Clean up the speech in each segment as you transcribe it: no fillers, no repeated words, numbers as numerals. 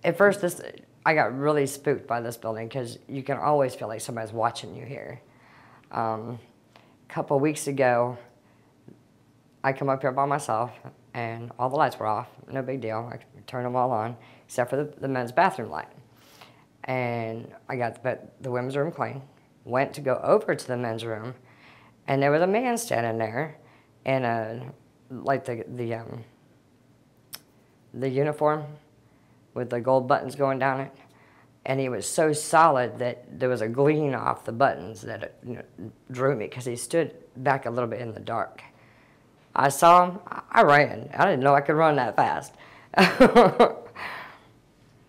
At first, I got really spooked by this building because you can always feel like somebody's watching you here. A couple of weeks ago, I come up here by myself, and all the lights were off. No big deal. I turned them all on, except for the men's bathroom light. And I got the women's room clean, went to go over to the men's room, and there was a man standing there in the uniform with the gold buttons going down it. And he was so solid that there was a gleam off the buttons that it drew me, because he stood back a little bit in the dark. I saw him, I ran. I didn't know I could run that fast.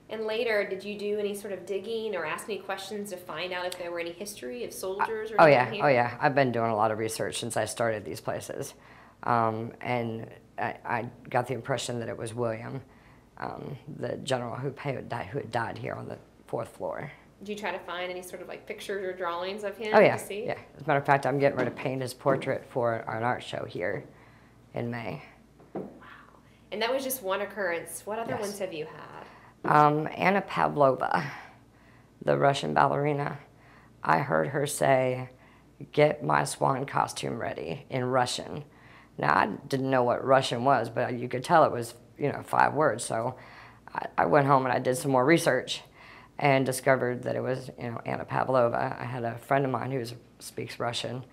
And later, did you do any sort of digging or ask any questions to find out if there were any history of soldiers or anything here? Oh yeah. I've been doing a lot of research since I started these places. And I got the impression that it was William, the general who had died here on the 4th floor. Did you try to find any sort of like pictures or drawings of him to see? Yeah. As a matter of fact, I'm getting ready to paint his portrait for an art show here in May. Wow. And that was just one occurrence. What other ones have you had? Anna Pavlova, the Russian ballerina. I heard her say, "Get my swan costume ready," in Russian. Now, I didn't know what Russian was, but you could tell it was, 5 words. So I went home and I did some more research and discovered that it was, Anna Pavlova. I had a friend of mine who speaks Russian.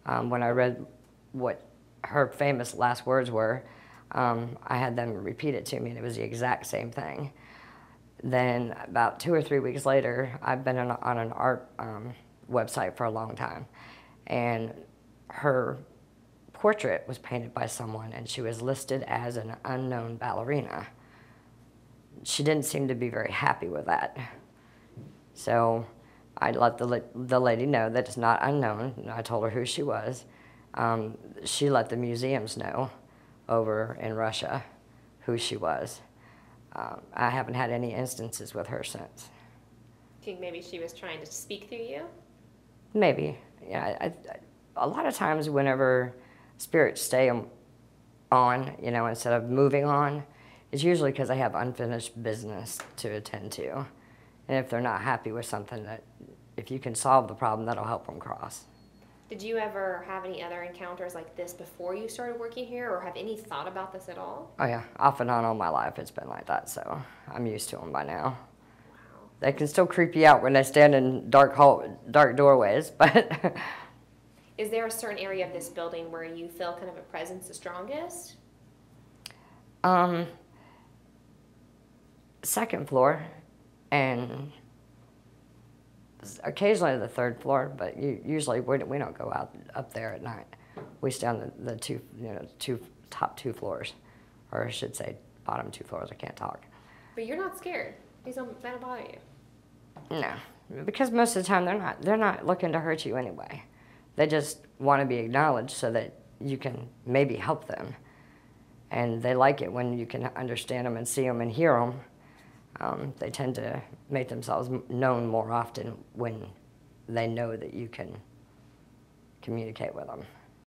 When I read what her famous last words were, I had them repeat it to me, and it was the exact same thing. Then about 2 or 3 weeks later, I've been on an art website for a long time, and her portrait was painted by someone, and she was listed as an unknown ballerina. She didn't seem to be very happy with that. So I let the lady know that it's not unknown, and I told her who she was. She let the museums know over in Russia who she was. I haven't had any instances with her since. Think maybe she was trying to speak through you? Maybe. Yeah. A lot of times whenever spirits stay on, instead of moving on, it's usually because they have unfinished business to attend to. And if they're not happy with something, if you can solve the problem, that'll help them cross. Did you ever have any other encounters like this before you started working here, or have any thought about this at all? Oh yeah, off and on all my life it's been like that, so I'm used to them by now. Wow. They can still creep you out when they stand in dark doorways, but... Is there a certain area of this building where you feel kind of a presence the strongest? 2nd floor, and occasionally the 3rd floor, but usually we don't go up there at night. We stay on the top 2 floors, or I should say bottom 2 floors. I can't talk. But you're not scared. These don't bother you. No, because most of the time they're not looking to hurt you anyway. They just want to be acknowledged so that you can maybe help them, and they like it when you can understand them and see them and hear them. They tend to make themselves known more often when they know that you can communicate with them.